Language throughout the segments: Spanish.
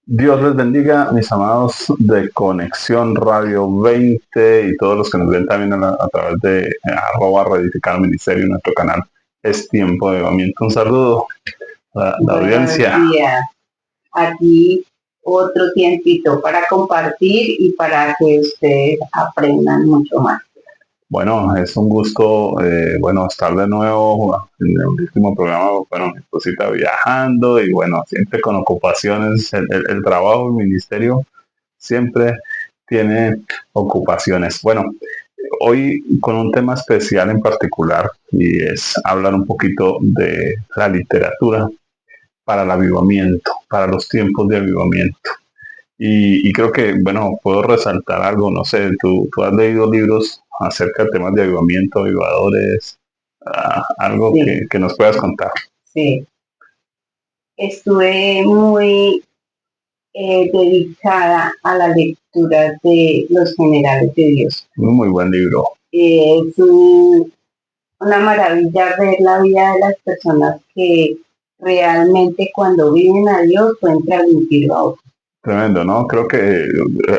Dios les bendiga, mis amados de Conexión Radio 20 y todos los que nos ven también a través de @reedificar ministerio, nuestro canal Es Tiempo de Avivamiento. Un saludo a la Buenos audiencia. días. Aquí otro tiempito para compartir y para que ustedes aprendan mucho más. Bueno, es un gusto, estar de nuevo en el último programa. Bueno, mi esposita viajando y bueno, siempre con ocupaciones, el trabajo, el ministerio siempre tiene ocupaciones. Bueno, hoy con un tema especial en particular y es hablar un poquito de la literatura para el avivamiento, para los tiempos de avivamiento. Y creo que, bueno, puedo resaltar algo, no sé, tú has leído libros acerca de temas de avivamiento, avivadores, algo Sí, que nos puedas contar. sí. Estuve muy dedicada a la lectura de Los Generales de Dios. Un muy buen libro. Es una maravilla ver la vida de las personas que realmente cuando viven a Dios pueden transmitirlo a otros. Tremendo, ¿no? Creo que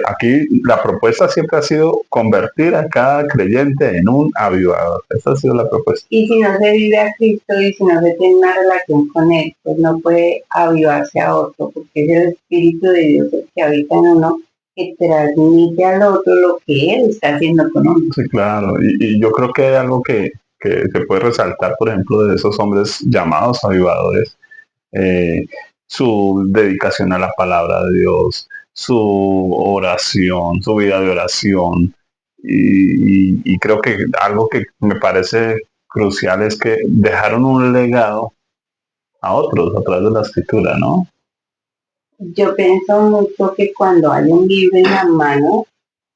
aquí la propuesta siempre ha sido convertir a cada creyente en un avivador. Esa ha sido la propuesta. Y si no se vive a Cristo y si no se tiene una relación con Él, pues no puede avivarse a otro, porque es el Espíritu de Dios el que habita en uno, que transmite al otro lo que Él está haciendo con uno. Sí, claro. Y yo creo que hay algo que se puede resaltar, por ejemplo, de esos hombres llamados avivadores, eh, su dedicación a la palabra de Dios, su oración, su vida de oración. Y creo que algo que me parece crucial es que dejaron un legado a otros a través de la escritura, ¿no? Yo pienso mucho que cuando hay un libro en la mano,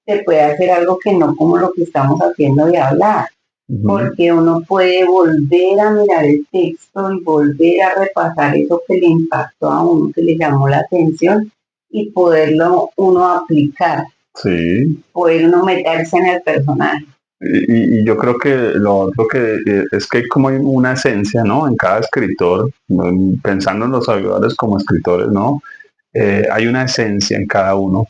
se puede hacer algo que no como lo que estamos haciendo de hablar, porque uno puede volver a mirar el texto y volver a repasar eso que le impactó a uno, que le llamó la atención y poderlo uno aplicar, Sí. poder uno meterse en el personaje. Y yo creo que lo otro que es que hay como una esencia, ¿no? En cada escritor, pensando en los avivadores como escritores, ¿no? Hay una esencia en cada uno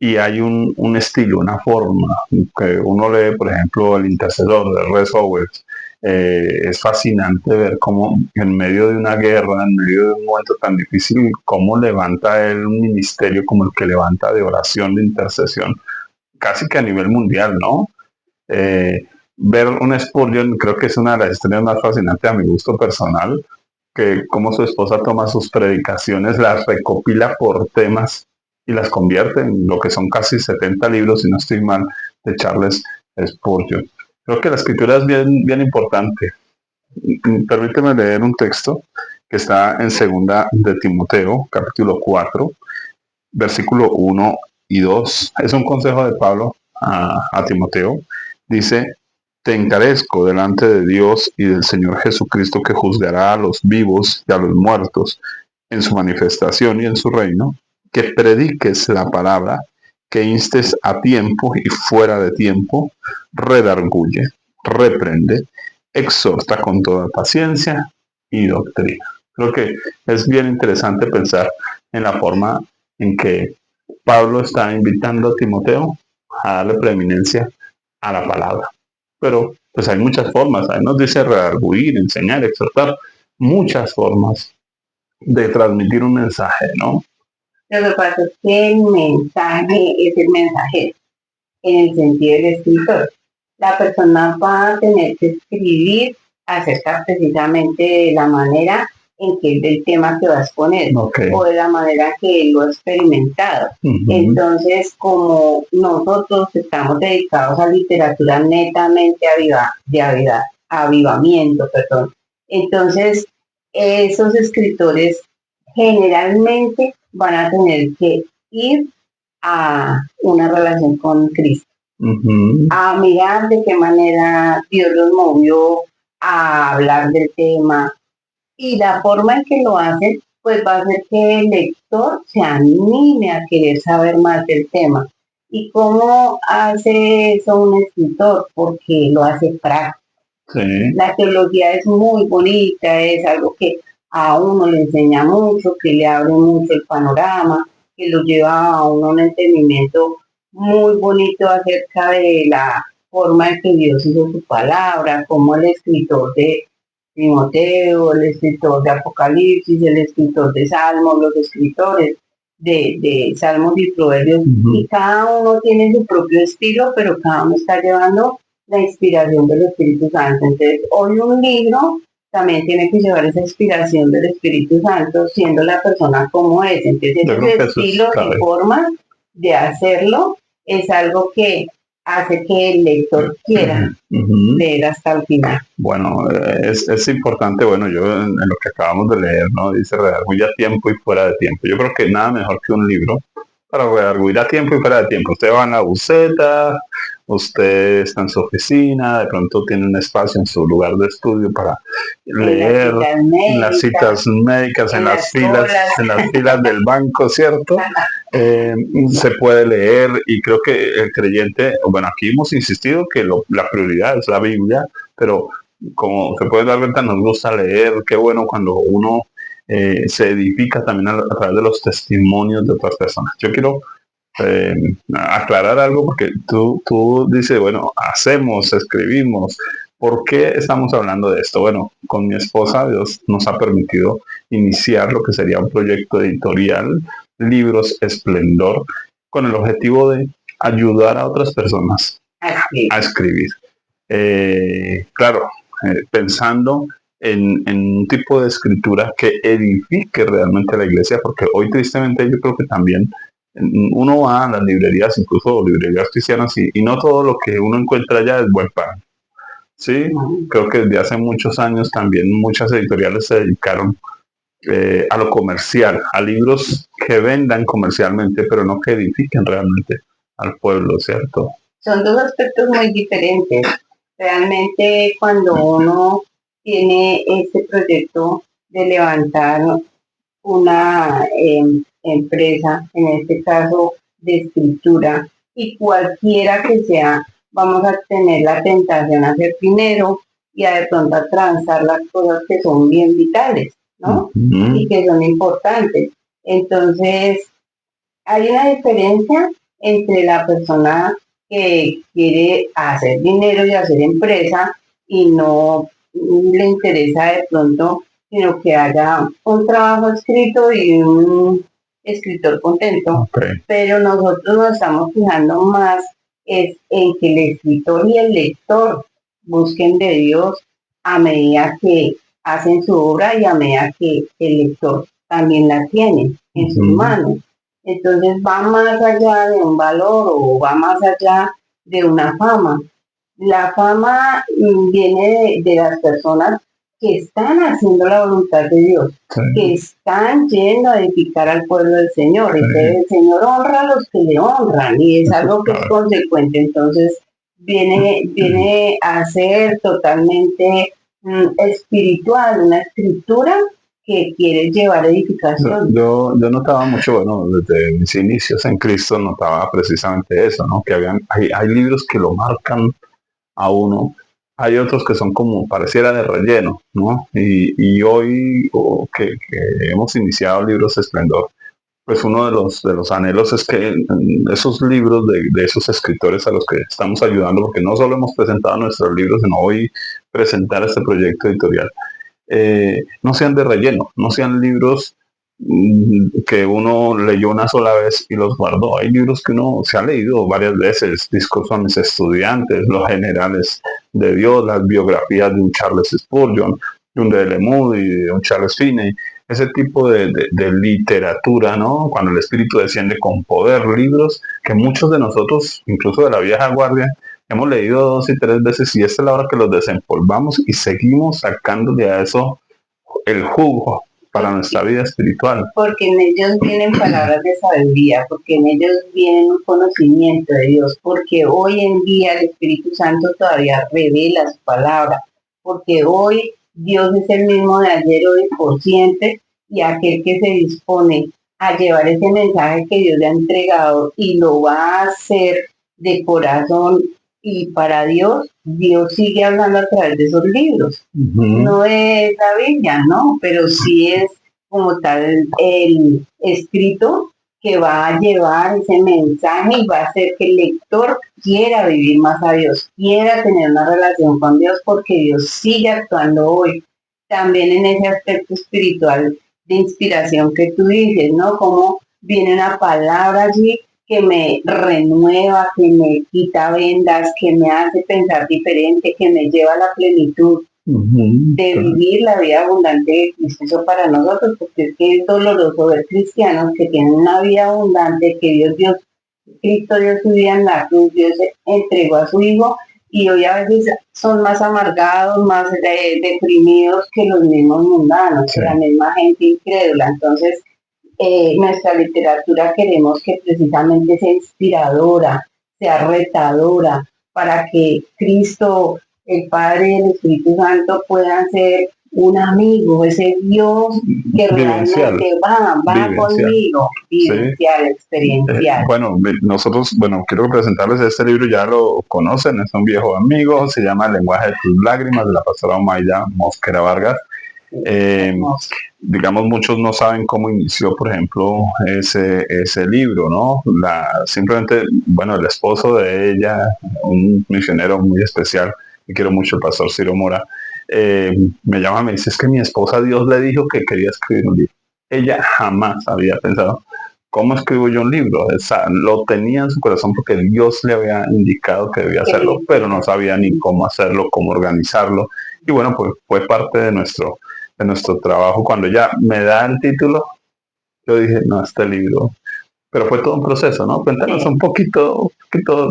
y hay un estilo, una forma que uno lee, por ejemplo, El Intercesor de Res Owens. Es fascinante ver cómo en medio de una guerra, en medio de un momento tan difícil, cómo levanta él un ministerio como el que levanta de oración, de intercesión, casi que a nivel mundial, ¿no? Eh, Ver un Spurgeon creo que es una de las historias más fascinantes a mi gusto personal, que como su esposa toma sus predicaciones, las recopila por temas y las convierte en lo que son casi 70 libros, si no estoy mal, de Charles Spurgeon. Creo que la escritura es bien, bien importante. Permíteme leer un texto que está en segunda de Timoteo, capítulo 4, versículo 1 y 2. Es un consejo de Pablo a Timoteo. Dice, te encarezco delante de Dios y del Señor Jesucristo, que juzgará a los vivos y a los muertos en su manifestación y en su reino, que prediques la palabra, que instes a tiempo y fuera de tiempo, redarguye, reprende, exhorta con toda paciencia y doctrina. Creo que es bien interesante pensar en la forma en que Pablo está invitando a Timoteo a darle preeminencia a la palabra. Pero pues hay muchas formas, ahí nos dice redarguir, enseñar, exhortar, muchas formas de transmitir un mensaje, ¿no? Lo que pasa es que el mensaje es el mensajero, en el sentido del escritor. La persona va a tener que escribir acerca precisamente de la manera en que es del tema que va a exponer, o de la manera que él lo ha experimentado. Entonces, como nosotros estamos dedicados a literatura netamente avivamiento, perdón, entonces esos escritores generalmente van a tener que ir a una relación con Cristo, a mirar de qué manera Dios los movió a hablar del tema, y la forma en que lo hacen, pues va a hacer que el lector se anime a querer saber más del tema. ¿Y cómo hace eso un escritor? Porque lo hace práctico. Sí. La teología es muy bonita, es algo que a uno le enseña mucho, que le abre mucho el panorama, que lo lleva a un entendimiento muy bonito acerca de la forma en que Dios hizo su palabra, como el escritor de Timoteo, el escritor de Apocalipsis, el escritor de Salmos, los escritores de Salmos y Proverbios, y cada uno tiene su propio estilo, pero cada uno está llevando la inspiración del Espíritu Santo. Entonces, hoy un libro también tiene que llevar esa inspiración del Espíritu Santo, siendo la persona como es. Entonces, ese estilo y forma de hacerlo es algo que hace que el lector quiera leer hasta el final. Bueno, es importante, bueno, yo en lo que acabamos de leer, ¿no? Dice redarguir a tiempo y fuera de tiempo. Yo creo que nada mejor que un libro para redarguir a tiempo y fuera de tiempo. Usted va en la buseta, usted está en su oficina, de pronto tiene un espacio en su lugar de estudio para leer, en las citas médicas, en las filas del banco, ¿cierto? Se puede leer, y creo que el creyente, bueno, aquí hemos insistido que la prioridad es la Biblia, pero como se puede dar cuenta, nos gusta leer. Qué bueno cuando uno se edifica también a través de los testimonios de otras personas. Yo quiero aclarar algo, porque tú dices, bueno, hacemos, escribimos. ¿Por qué estamos hablando de esto? Bueno, con mi esposa Dios nos ha permitido iniciar lo que sería un proyecto editorial, Libros Esplendor, con el objetivo de ayudar a otras personas a escribir. Claro, pensando en un tipo de escritura que edifique realmente a la iglesia, porque hoy tristemente yo creo que también uno va a las librerías, incluso librerías cristianas, y no todo lo que uno encuentra allá es buen pan. Sí, creo que desde hace muchos años también muchas editoriales se dedicaron a lo comercial, a libros que vendan comercialmente, pero no que edifiquen realmente al pueblo, ¿cierto? Son dos aspectos muy diferentes. Realmente cuando uno tiene este proyecto de levantar una empresa, en este caso de escritura, y cualquiera que sea, vamos a tener la tentación a hacer dinero y a de pronto a transar las cosas que son bien vitales, ¿no? Y que son importantes. Entonces, hay una diferencia entre la persona que quiere hacer dinero y hacer empresa y no le interesa de pronto, sino que haya un trabajo escrito y un escritor contento. Pero nosotros nos estamos fijando más es en que el escritor y el lector busquen de Dios a medida que hacen su obra y a medida que el lector también la tiene en sus manos. Entonces va más allá de un valor o va más allá de una fama. La fama viene de las personas que están haciendo la voluntad de Dios, que están yendo a edificar al pueblo del Señor. Entonces el Señor honra a los que le honran y es algo que es consecuente. Entonces viene a ser totalmente espiritual, una escritura que quiere llevar edificación. Yo notaba mucho, bueno, desde mis inicios en Cristo notaba precisamente eso, ¿no? Que hay libros que lo marcan a uno, hay otros que son como pareciera de relleno, ¿no? Y hoy que hemos iniciado Libros Esplendor, pues uno de los anhelos es que esos libros de esos escritores a los que estamos ayudando, porque no solo hemos presentado nuestros libros, sino hoy presentar este proyecto editorial, no sean de relleno, no sean libros que uno leyó una sola vez y los guardó. Hay libros que uno se ha leído varias veces: Discurso a mis estudiantes, Los generales de Dios, las biografías de un Charles Spurgeon, de un D.L. Moody, de un Charles Finney, ese tipo de literatura, ¿no? Cuando el Espíritu desciende con poder, libros que muchos de nosotros, incluso de la vieja guardia, hemos leído 2 y 3 veces, y esta es la hora que los desempolvamos y seguimos sacándole a eso el jugo para nuestra vida espiritual. Porque en ellos vienen palabras de sabiduría, porque en ellos viene un conocimiento de Dios, porque hoy en día el Espíritu Santo todavía revela su palabra, porque hoy Dios es el mismo de ayer, hoy y por siempre, y aquel que se dispone a llevar ese mensaje que Dios le ha entregado y lo va a hacer de corazón y para Dios, Dios sigue hablando a través de esos libros. No es la Biblia, ¿no? Pero sí es como tal el escrito que va a llevar ese mensaje y va a hacer que el lector quiera vivir más a Dios, quiera tener una relación con Dios, porque Dios sigue actuando hoy. También en ese aspecto espiritual de inspiración que tú dices, ¿no? Como viene una palabra allí que me renueva, que me quita vendas, que me hace pensar diferente, que me lleva a la plenitud de vivir la vida abundante de Cristo. Eso para nosotros, porque es que es doloroso ver cristianos que tienen una vida abundante, que Cristo dio su vida en la cruz, Dios entregó a su Hijo, y hoy a veces son más amargados, más deprimidos que los mismos mundanos, sí, la misma gente incrédula. Entonces, nuestra literatura queremos que precisamente sea inspiradora, sea retadora, para que Cristo, el Padre y el Espíritu Santo puedan ser un amigo, ese Dios que realmente va conmigo, vivencial, sí, experiencial. Nosotros, quiero presentarles este libro, ya lo conocen, es un viejo amigo, se llama El lenguaje de tus lágrimas, de la pastora Omaida Mosquera Vargas. Digamos, muchos no saben cómo inició, por ejemplo, ese libro, ¿no? Simplemente, el esposo de ella, un misionero muy especial, que quiero mucho, el pastor Ciro Mora, me llama, me dice, es que mi esposa, Dios le dijo que quería escribir un libro. Ella jamás había pensado, ¿cómo escribo yo un libro? Lo tenía en su corazón porque Dios le había indicado que debía hacerlo, pero no sabía ni cómo hacerlo, cómo organizarlo. Y pues fue parte de nuestro trabajo. Cuando ya me da el título, yo dije, no, este libro. Pero fue todo un proceso, ¿no? Cuéntanos un poquito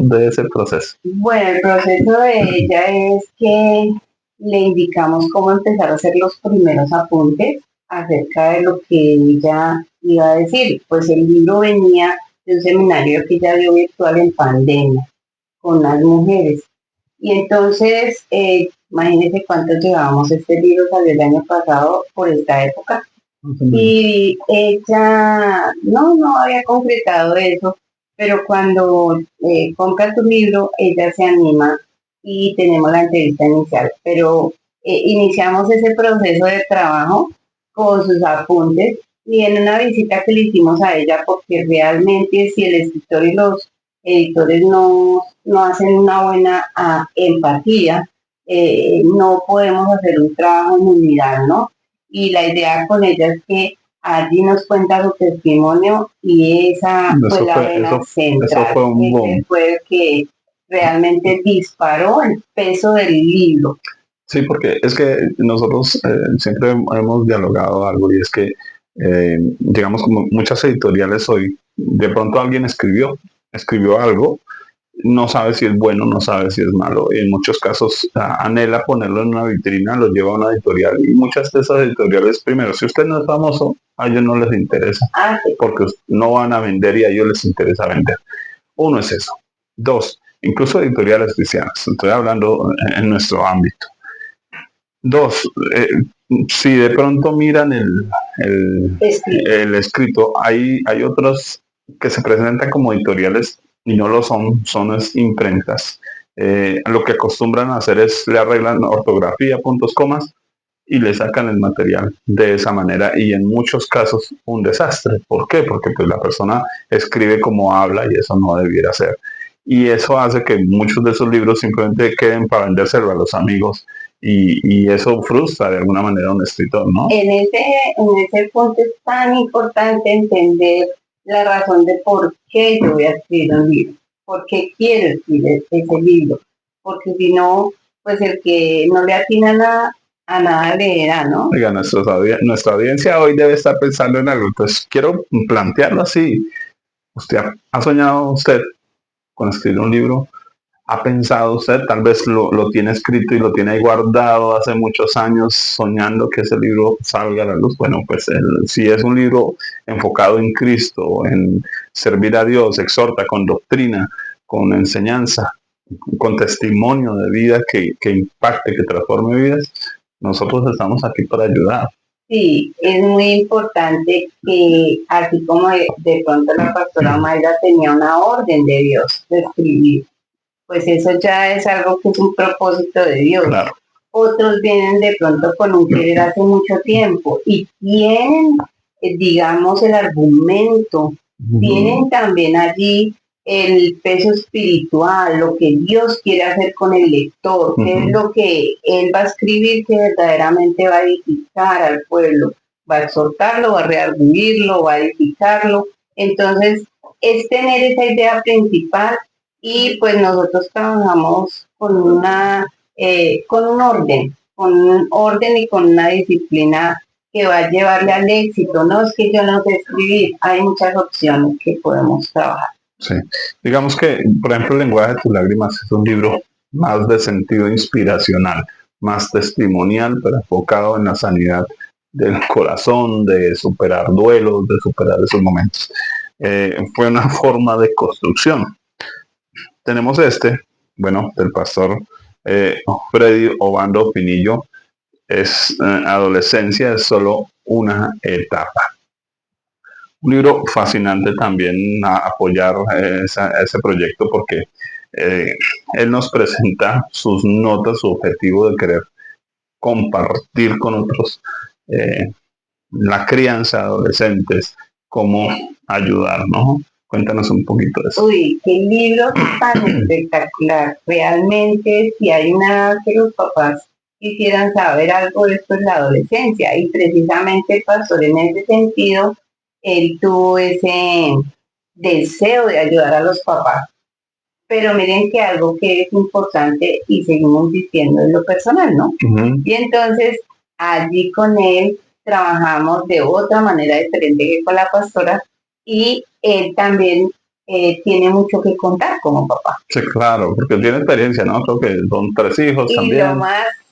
de ese proceso. Bueno, el proceso de ella es que le indicamos cómo empezar a hacer los primeros apuntes acerca de lo que ella iba a decir. Pues el libro venía de un seminario que ella dio virtual en pandemia con las mujeres. Y entonces, imagínense cuántos llevábamos. Este libro salió el año pasado por esta época. Y ella no había concretado eso, pero cuando compra tu libro, ella se anima y tenemos la entrevista inicial. Pero iniciamos ese proceso de trabajo con sus apuntes y en una visita que le hicimos a ella, porque realmente si el escritor y los editores no hacen una buena empatía, no podemos hacer un trabajo en unidad, ¿no? Y la idea con ella es que allí nos cuenta su testimonio y esa fue la vena central. Ese fue el que realmente disparó el peso del libro. Sí, porque es que nosotros siempre hemos dialogado algo, y es que, digamos, como muchas editoriales hoy, de pronto alguien escribió algo, no sabe si es bueno, no sabe si es malo, y en muchos casos anhela ponerlo en una vitrina, lo lleva a una editorial, y muchas de esas editoriales, primero, si usted no es famoso, a ellos no les interesa, porque no van a vender y a ellos les interesa vender. Uno es eso. Dos, incluso editoriales cristianas, estoy hablando en nuestro ámbito. Dos, si de pronto miran el escrito, hay otros que se presentan como editoriales y no lo son imprentas. Lo que acostumbran a hacer es le arreglan ortografía, puntos, comas, y le sacan el material de esa manera, y en muchos casos un desastre. ¿Por qué? Porque pues la persona escribe como habla y eso no debiera ser. Y eso hace que muchos de esos libros simplemente queden para vendérselo a los amigos, y eso frustra de alguna manera a un escritor, ¿no? En ese punto es tan importante entender la razón de por qué yo voy a escribir un libro, por qué quiero escribir ese libro, porque si no, pues el que no le atina a nada leerá, ¿no? Oiga, nuestra audiencia hoy debe estar pensando en algo, entonces quiero plantearlo así. ¿Ha soñado usted con escribir un libro? ¿Ha pensado usted? Tal vez lo tiene escrito y lo tiene ahí guardado hace muchos años, soñando que ese libro salga a la luz. Bueno, pues si es un libro enfocado en Cristo, en servir a Dios, exhorta con doctrina, con enseñanza, con testimonio de vida que impacte, que transforme vidas, nosotros estamos aquí para ayudar. Sí, es muy importante que, así como de pronto la pastora Mayra tenía una orden de Dios de escribir, pues eso ya es algo que es un propósito de Dios. Claro. Otros vienen de pronto con un querer hace mucho tiempo y tienen, digamos, el argumento Tienen también allí el peso espiritual, lo que Dios quiere hacer con el lector, qué es lo que Él va a escribir que verdaderamente va a edificar al pueblo, va a exhortarlo, va a rearguirlo, va a edificarlo. Entonces, es tener esa idea principal y pues nosotros trabajamos con un orden y con una disciplina que va a llevarle al éxito. No es que yo no sé escribir, hay muchas opciones que podemos trabajar. Sí, digamos que, por ejemplo, El lenguaje de tus lágrimas es un libro más de sentido inspiracional, más testimonial, pero enfocado en la sanidad del corazón, de superar duelos, de superar esos momentos. Fue una forma de construcción. Tenemos bueno, del pastor Freddy Obando Pinillo, Adolescencia es solo una etapa. Un libro fascinante también a apoyar ese proyecto porque eh, él nos presenta sus notas, su objetivo de querer compartir con otros la crianza de adolescentes, cómo ayudar, ¿no? Cuéntanos un poquito de eso. Uy, qué libro tan espectacular. Realmente, si hay nada que los papás quisieran saber algo de esto es la adolescencia. Y precisamente el pastor en ese sentido, él tuvo ese deseo de ayudar a los papás. Pero miren que algo que es importante y seguimos diciendo es lo personal, ¿no? Y entonces allí con él trabajamos de otra manera diferente que con la pastora y él también tiene mucho que contar como papá. Sí, claro, porque tiene experiencia, ¿no? Creo que son 3 hijos y también.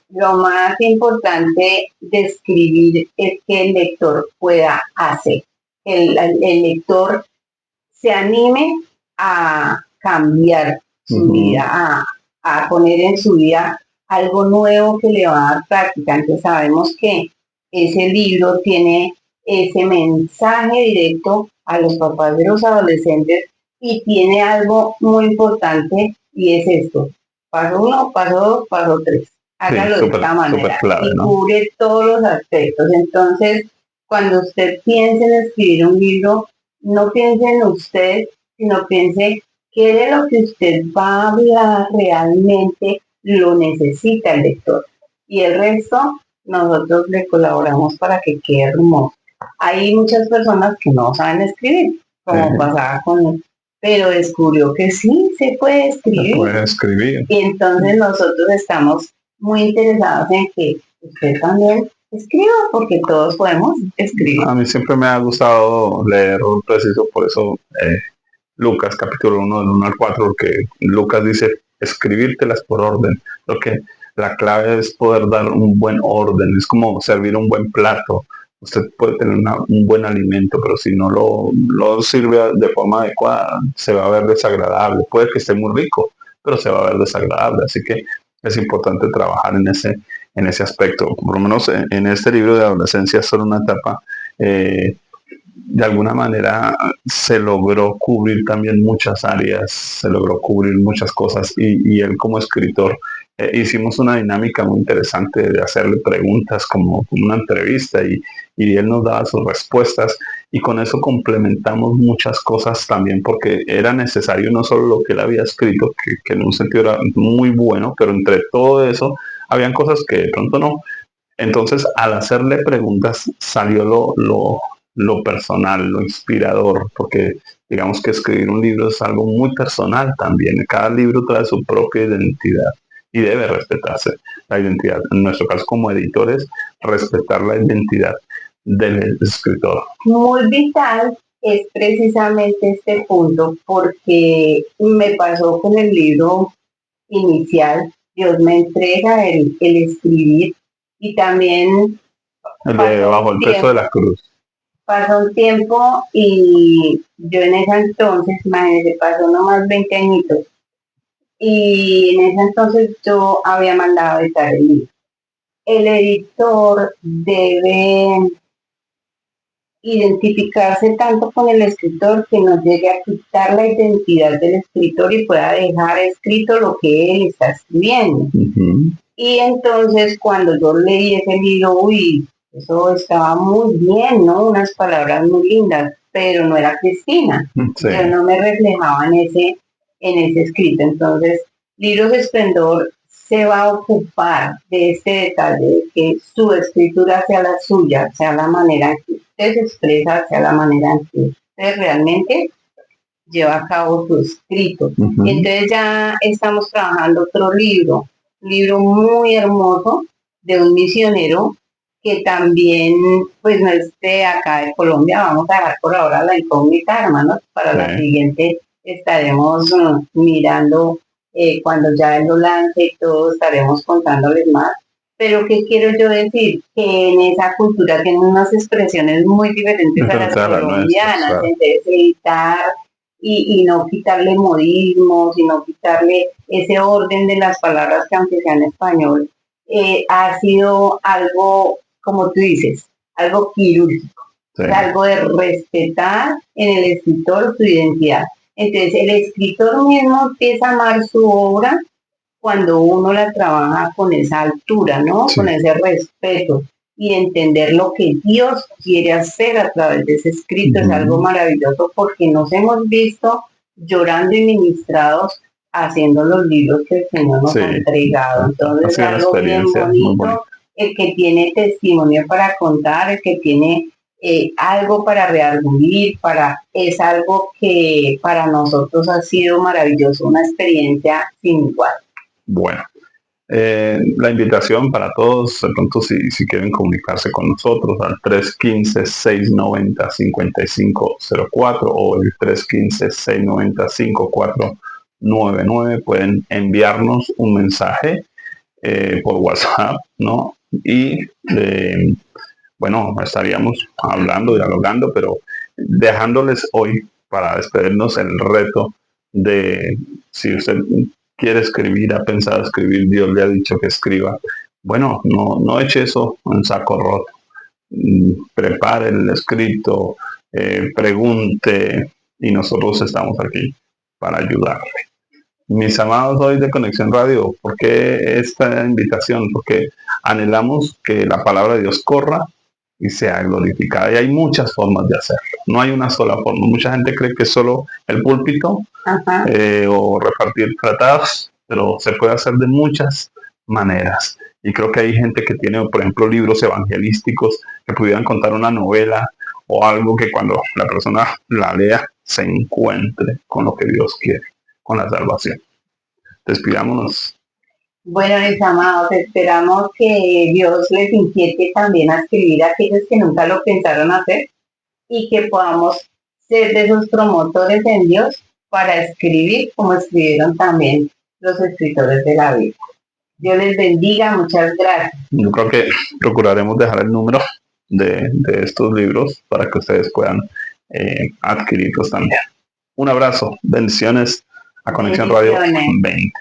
Lo más importante de escribir es que el lector pueda hacer, el lector se anime a cambiar su vida, a poner en su vida algo nuevo que le va a dar práctica. Entonces sabemos que ese libro tiene ese mensaje directo a los papás de los adolescentes y tiene algo muy importante y es esto. Paso 1, paso 2, paso 3. Hágalo de esta manera clave, y cubre todos los aspectos. Entonces, cuando usted piense en escribir un libro, no piense en usted, sino piense qué de lo que usted va a hablar realmente lo necesita el lector. Y el resto, nosotros le colaboramos para que quede hermoso. Hay muchas personas que no saben escribir, como pasaba con él, pero descubrió que sí se puede escribir. Se puede escribir. Y entonces nosotros estamos muy interesados en que usted también escriba, porque todos podemos escribir. A mí siempre me ha gustado leer preciso, por eso Lucas capítulo 1 del 1 al 4, porque Lucas dice escribírtelas por orden. Lo que la clave es poder dar un buen orden, es como servir un buen plato. Usted puede tener un buen alimento, pero si no lo sirve de forma adecuada, se va a ver desagradable. Puede que esté muy rico, pero se va a ver desagradable. Así que es importante trabajar en ese aspecto. Por lo menos en este libro de adolescencia es solo una etapa. De alguna manera se logró cubrir también muchas áreas, se logró cubrir muchas cosas y él como escritor hicimos una dinámica muy interesante de hacerle preguntas como una entrevista y él nos daba sus respuestas y con eso complementamos muchas cosas también porque era necesario no solo lo que él había escrito, que en un sentido era muy bueno, pero entre todo eso habían cosas que de pronto no. Entonces, al hacerle preguntas salió lo personal, lo inspirador, porque digamos que escribir un libro es algo muy personal también. Cada libro trae su propia identidad y debe respetarse la identidad. En nuestro caso, como editores, respetar la identidad del escritor. Muy vital es precisamente este punto, porque me pasó con el libro inicial. Dios me entrega el escribir y también el de Bajo el peso de la cruz. Pasó un tiempo y yo en ese entonces, imagínense, pasó nomás 20 añitos. Y en ese entonces yo había mandado editar el libro. El editor debe identificarse tanto con el escritor que no llegue a quitar la identidad del escritor y pueda dejar escrito lo que él está escribiendo. Y entonces cuando yo leí ese libro, uy, eso estaba muy bien, ¿no? Unas palabras muy lindas, pero no era Cristina. Sí. Yo no me reflejaba en ese escrito. Entonces, Libros de Esplendor se va a ocupar de este detalle, de que su escritura sea la suya, sea la manera en que usted se expresa, sea la manera en que usted realmente lleva a cabo su escrito. Entonces ya estamos trabajando otro libro, un libro muy hermoso de un misionero que también, pues no es de acá de Colombia. Vamos a dejar por ahora la incógnita, hermanos. Para la siguiente estaremos mirando cuando ya él lo lance y todo, estaremos contándoles más. Pero ¿qué quiero yo decir? Que en esa cultura tienen unas expresiones muy diferentes a las colombianas. Entonces, evitar y no quitarle modismos y no quitarle ese orden de las palabras que aunque sea en español, ha sido algo, como tú dices, algo quirúrgico, algo de respetar en el escritor su identidad. Entonces el escritor mismo empieza a amar su obra cuando uno la trabaja con esa altura, ¿no? Con ese respeto y entender lo que Dios quiere hacer a través de ese escrito. Es algo maravilloso porque nos hemos visto llorando y ministrados haciendo los libros que el Señor nos ha entregado. Entonces es algo bien bonito, el que tiene testimonio para contar, el que tiene algo para reargudir, es algo que para nosotros ha sido maravilloso, una experiencia sin igual. Bueno, la invitación para todos, de pronto si quieren comunicarse con nosotros al 315-690-5504 o el 315-690-5499, pueden enviarnos un mensaje por WhatsApp, ¿no? Y bueno, estaríamos hablando, dialogando, pero dejándoles hoy para despedirnos el reto de si usted quiere escribir, ha pensado escribir, Dios le ha dicho que escriba. Bueno, no eche eso en saco roto. Prepare el escrito, pregunte, y nosotros estamos aquí para ayudarle. Mis amados hoy de Conexión Radio, ¿por qué esta invitación? Porque anhelamos que la palabra de Dios corra y sea glorificada. Y hay muchas formas de hacerlo. No hay una sola forma. Mucha gente cree que es solo el púlpito o repartir tratados, pero se puede hacer de muchas maneras. Y creo que hay gente que tiene, por ejemplo, libros evangelísticos que pudieran contar una novela o algo que cuando la persona la lea se encuentre con lo que Dios quiere, con la salvación. Despidámonos. Bueno, mis amados, esperamos que Dios les inquiete también a escribir a aquellos que nunca lo pensaron hacer y que podamos ser de esos promotores en Dios para escribir como escribieron también los escritores de la Biblia. Dios les bendiga, muchas gracias. Yo creo que procuraremos dejar el número de estos libros para que ustedes puedan adquirirlos también. Un abrazo, bendiciones a Conexión Radio 20.